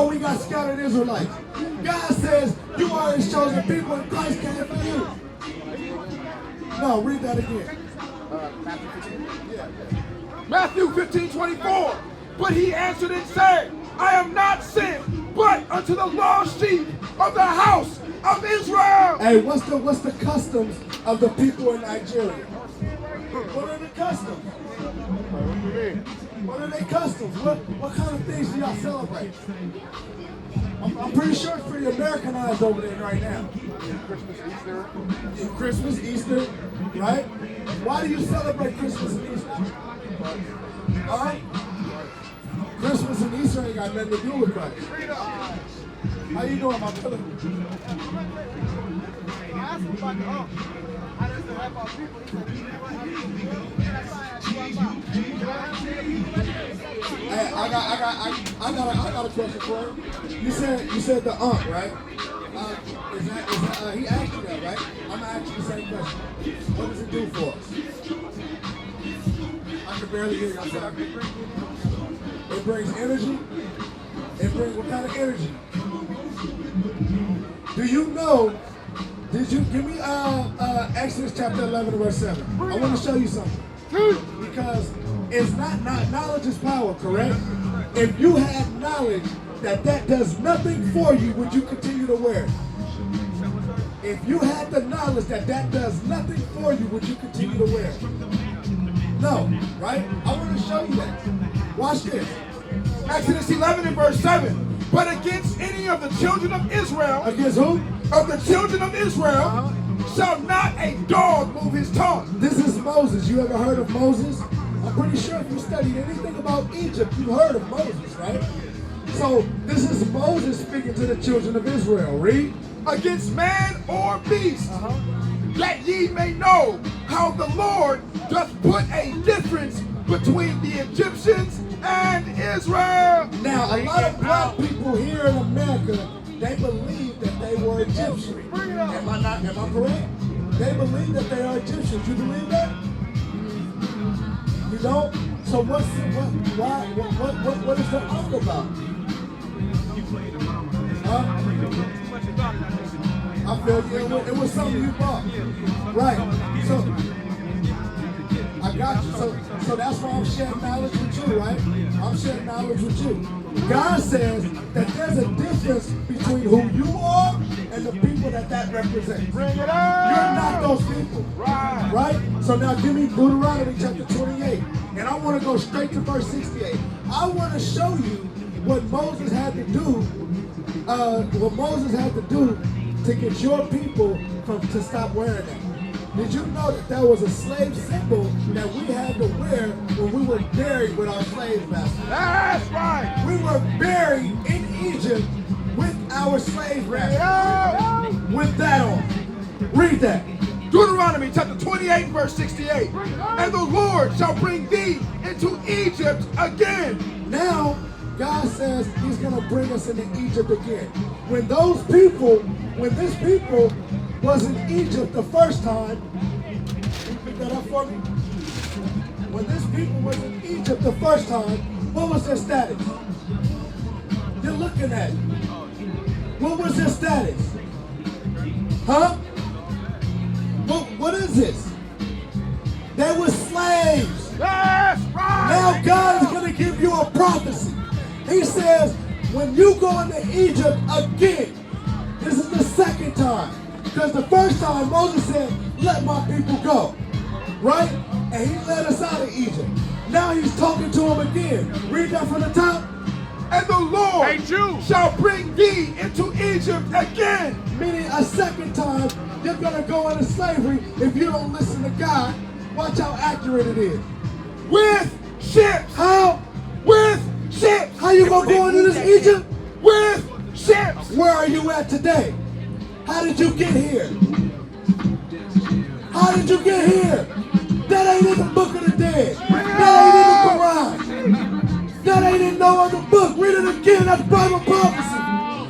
oh, we got scattered Israelites. God says, you are his chosen people and Christ came for you. No, read that again. Matthew 15:24. But he answered and said, I am not sent, but unto the lost sheep of the house of Israel. Hey, what's the customs of the people in Nigeria? What are the customs? What are their customs? What kind of things do y'all celebrate? I'm pretty sure it's pretty Americanized over there right now. Christmas, Easter, right? Why do you celebrate Christmas and Easter? All right? Christmas and Easter ain't got nothing to do with Christ. How you doing, my brother? Hey, I got a question for you. You said the aunt, right? He asked you that, right? I'm gonna ask you the same question. What does it do for us? I can barely hear you. I'm sorry. It brings energy. It brings what kind of energy? Do you know? Did you give me Exodus chapter 11 verse 7? I want to show you something. Because it's not knowledge is power, correct? If you had knowledge that does nothing for you, would you continue to wear it? If you had the knowledge that does nothing for you, would you continue to wear it? No, right? I want to show you that. Watch this. Exodus 11 and verse 7. But against any of the children of Israel, against who? Of the children of Israel, shall not a dog move his tongue. This is Moses. You ever heard of Moses? I'm pretty sure if you studied anything about Egypt, you heard of Moses, right? So this is Moses speaking to the children of Israel. Read. Against man or beast, that ye may know how the Lord doth put a difference between the Egyptians and Israel. Now, a lot of black people here in America, they believe that they were Egyptians. Am I correct? They believe that they are Egyptians. You believe that? You don't? So what is the talk about? I feel you. It was something you bought. Right. So I got you. So that's why I'm sharing knowledge with you, right? I'm sharing knowledge with you. God says that there's a difference between who you are and the people that represents. Bring it up. You're not those people. Right? So now give me Deuteronomy chapter 28. And I want to go straight to verse 68. I want to show you what Moses had to do. To get your people to stop wearing that. Did you know that there was a slave symbol that we had to wear when we were buried with our slave masters? That's right. We were buried in Egypt with our slave masters. With that on. Read that. Deuteronomy chapter 28 verse 68. And the Lord shall bring thee into Egypt again. Now, God says he's going to bring us into Egypt again. When this people was in Egypt the first time, can you pick that up for me? When this people was in Egypt the first time, what was their status? You're looking at it. What was their status? Huh? What is this? They were slaves. That's right. Now God is going to give you a prophecy. He says, when you go into Egypt again, this is the second time. Because the first time Moses said, let my people go. Right? And he led us out of Egypt. Now he's talking to them again. Read that from the top. And the Lord shall bring thee into Egypt again. Meaning a second time, you're going to go into slavery if you don't listen to God. Watch how accurate it is. With ships. How? With ships. How you going to go into this Egypt? With ships. Where are you at today? How did you get here? How did you get here? That ain't in the book of the dead. That ain't in the Quran. That ain't in no other book. Read it again. That's Bible prophecy.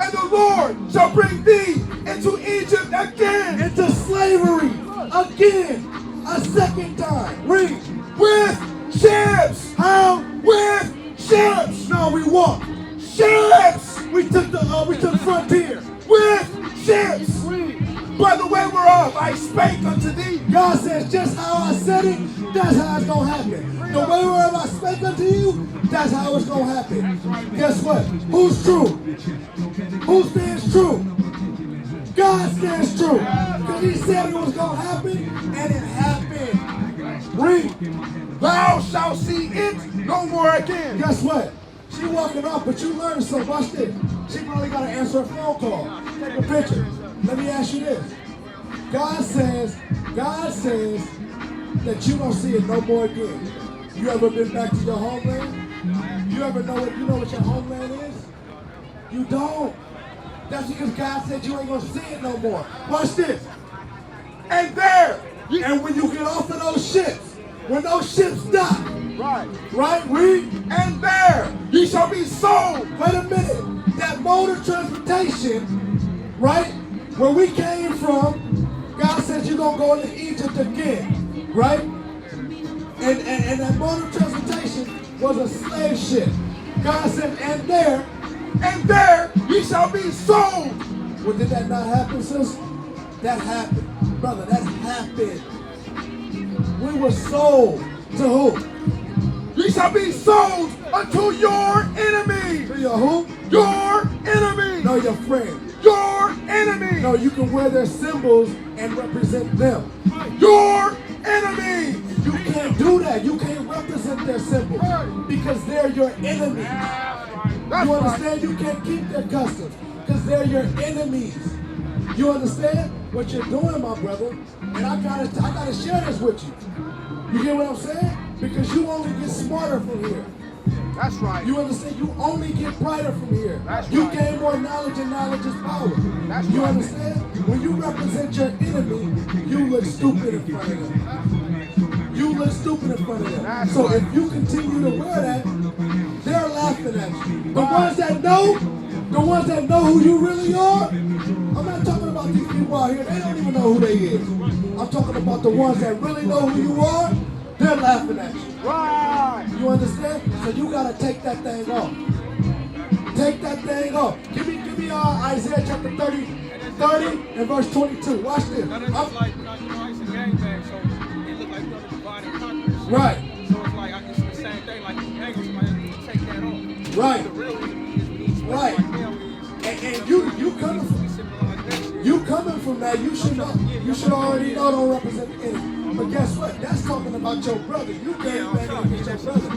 And the Lord shall bring thee into Egypt again. Into slavery. Again. A second time. Read. With ships. How? With ships. No, we walk. Ships. We took the frontier. with ships. By the way whereof I spake unto thee. God says, just how I said it, that's how it's going to happen. The way wherever I spake unto you, that's how it's going to happen. Guess what? Who's true? Who stands true? God stands true. Because he said it was going to happen, and it happened. Read. Thou shalt see it no more again. Guess what? She walking off, but you learned something. Watch this. She probably got to answer a phone call. Take a picture. Let me ask you this. God says that you don't see it no more again. You ever been back to your homeland? You ever know what your homeland is? You don't. That's because God said you ain't gonna see it no more. Watch this. And there, And when you get off of those ships, when those ships dock, right, read, and there ye shall be sold. wait a minute, that mode of transportation, right, where we came from, God said you're going to go into Egypt again, right? And that mode of transportation was a slave ship. God said, and there ye shall be sold. well, did that not happen, sis? That happened. Brother, that happened. We were sold to who? Ye shall be sold unto your enemy. To your who? Your enemy. No, your friend. Your enemy. No, you can wear their symbols and represent them. Your enemy. You can't do that. You can't represent their symbols because they're your enemy. That's You right. understand? You can't keep their customs because they're your enemies. You understand what you're doing, my brother? And I gotta share this with you. You get what I'm saying? Because you only get smarter from here. That's right. You understand? You only get brighter from here. That's You right. gain more knowledge, and knowledge is power. That's You right. understand? When you represent your enemy, you look stupid in front of them. You look stupid in front of them. That's So right. if you continue to wear that, they're laughing at you. The ones that know who you really are, I'm not talking about these people out here. They don't even know who they is. I'm talking about the ones that really know who you are. They're laughing at you. Right. You understand? So you gotta take that thing off. Take that thing off. Give me Isaiah chapter 30 and verse 22. Watch this. Now, that's like, it's a gangbang, so it look like we're gonna divide and conquer. Right. So it's like, it's the same thing, like you hang with somebody, you take that off. Right. The real enemy is when he's Right. like them is. And you coming from that, you should know. You should already know don't represent the enemy. But guess what? That's talking about your brother. You can't bang against your brother.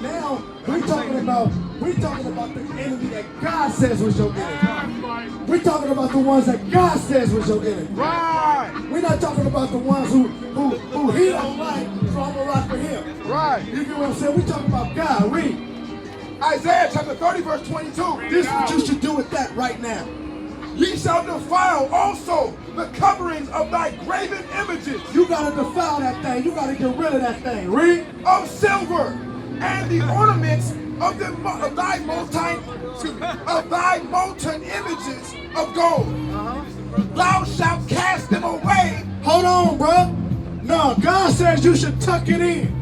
Now we're talking about the enemy that God says was your enemy. We're talking about the ones that God says was your enemy. Right. We're not talking about the ones who he don't like, so I'm gonna rock for him. Right. You get what I'm saying? We're talking about God. Read. Isaiah chapter 30 verse 22. This is what you should do with that right now. Ye shall defile also the coverings of thy graven images You gotta defile that thing. You gotta get rid of that thing. Read. of silver and the ornaments of thy molten images of gold. Thou shalt cast them away. Hold on, bro. No, God says you should tuck it in.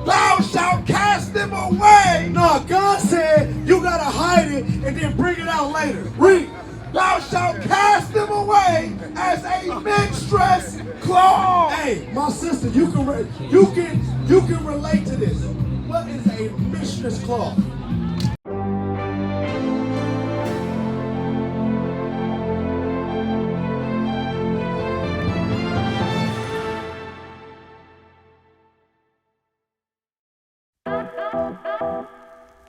Thou shalt cast them away. No, God said you gotta hide it and then bring it out later. Read. Thou shalt cast them away as a minstrel's cloth. Hey, my sister, you can relate to this. What is a mistress cloth?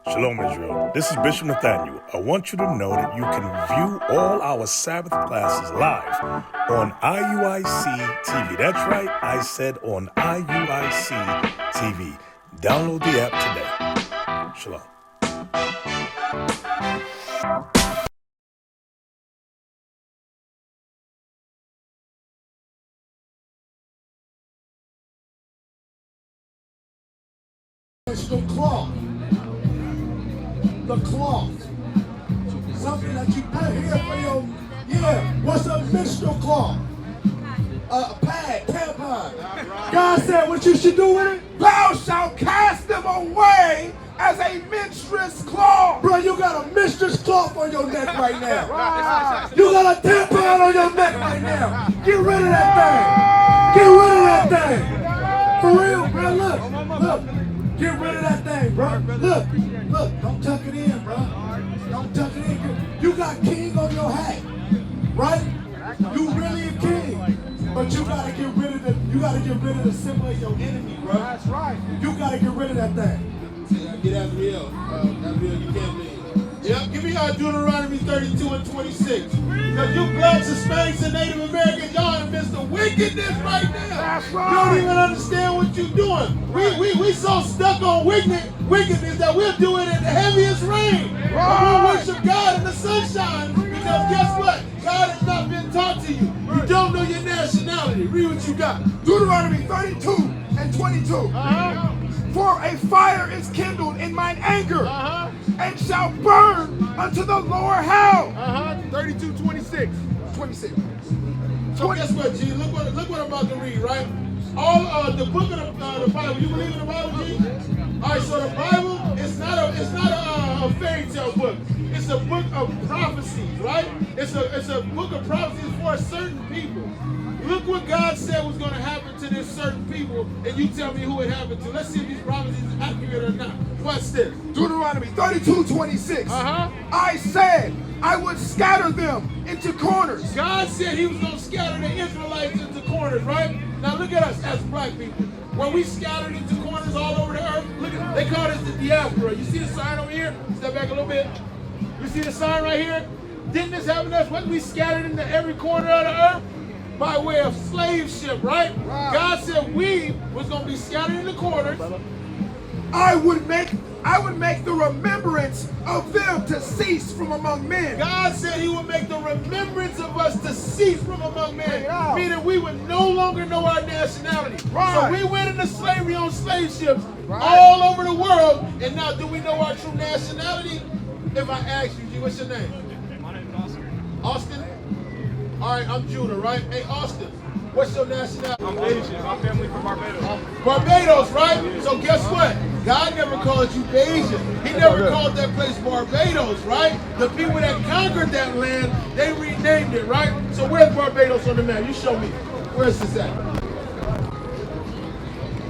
Shalom, Israel. This is Bishop Nathaniel. I want you to know that you can view all our Sabbath classes live on IUIC TV. That's right, I said on IUIC TV. Download the app today. Shalom. The cloth. The cloth. Something that you put here for your, what's a menstrual cloth? A pad, tampon. God said what you should do with it? Thou shalt cast them away as a mistress cloth. Bro, you got a mistress cloth on your neck right now. You got a tampon on your neck right now. Get rid of that thing. Get rid of that thing. For real, bro. Look. Get rid of that thing, bro. Look. Don't tuck it in, bro. Don't tuck it in. You got king on your hat, right? You really a king. But you gotta get rid of the symbol of your enemy, bro. That's right. You gotta get rid of that thing. Get that real. That real you can't believe. Yep, give me Deuteronomy 32 and 26. Because you blacks, Hispanics, and Native Americans, y'all in the midst of wickedness right now. That's right. You don't even understand what you're doing. We so stuck on wickedness that we'll do it in the heaviest rain. Right. We'll worship God in the sunshine. Because guess what? God has not been taught to you. You don't know your nationality. Read what you got. Deuteronomy 32 and 22. For a fire is kindled in mine anger, and shall burn unto the lower hell. 32, 26. 26. So guess what, G? Look what I'm about to read, right? All the book of the Bible. You believe in the Bible, G? All right. So the Bible is not a fairy tale book. It's a book of prophecies, right? It's a book of prophecies for certain people. Look what God said was going to happen to this certain people, and you tell me who it happened to. Let's see if these prophecies are accurate or not. What's this? Deuteronomy 32, 26. I said I would scatter them into corners. God said he was going to scatter the Israelites into corners, right? Now look at us as black people. When we scattered into corners all over the earth, look at, they call us the diaspora. You see the sign over here? Step back a little bit. You see the sign right here? Didn't this happen to us? Wasn't we scattered into every corner of the earth? By way of slave ship, right? God said we was going to be scattered in the corners. I would make the remembrance of them to cease from among men. God said he would make the remembrance of us to cease from among men. Meaning we would no longer know our nationality. So we went into slavery on slave ships all over the world. And now do we know our true nationality? If I ask you, G, what's your name? My name is Austin. Austin? All right, I'm Judah, right? Hey, Austin, what's your nationality? I'm Asian. My family from Barbados. Barbados, right? So guess what? God never called you Asian. He never called that place Barbados, right? The people that conquered that land, they renamed it, right? So where's Barbados on the map? You show me. Where's this at?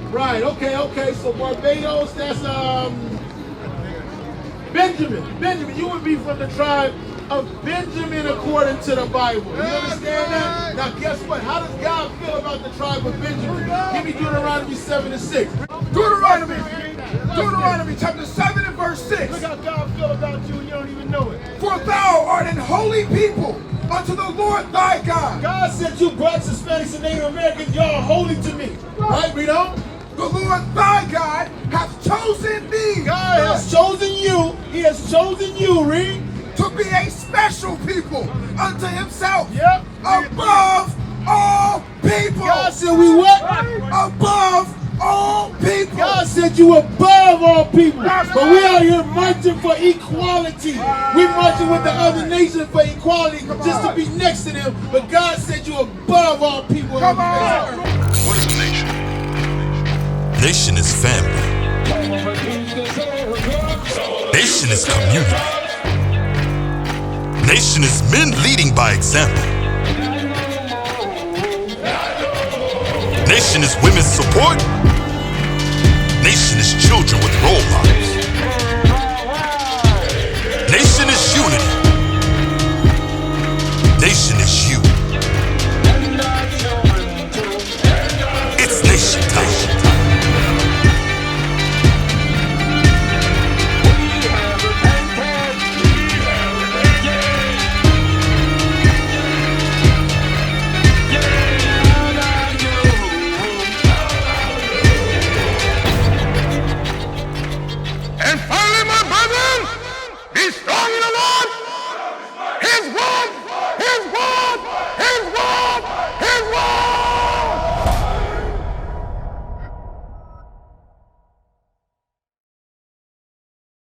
Right, okay. So Barbados, that's Benjamin. Benjamin, you would be from the tribe of Benjamin according to the Bible. You understand that? Now guess what? How does God feel about the tribe of Benjamin? Give me Deuteronomy 7 and 6. Deuteronomy chapter 7 and verse 6. Look how God feel about you and you don't even know it. For thou art an holy people unto the Lord thy God. God said you blacks, Hispanics, and Native Americans, y'all are holy to me. Right, read on. The Lord thy God hath chosen thee. God has chosen you. He has chosen you, read. To be a special people unto himself. Yep. Above all people. God said we what? Above all people. God said you above all people. But we out here marching for equality. We marching with the other nations for equality just to be next to them. But God said you above all people. Come on. What is a nation? Nation is family. Nation is community. Nation is men leading by example. Nation is women's support. Nation is children with role models.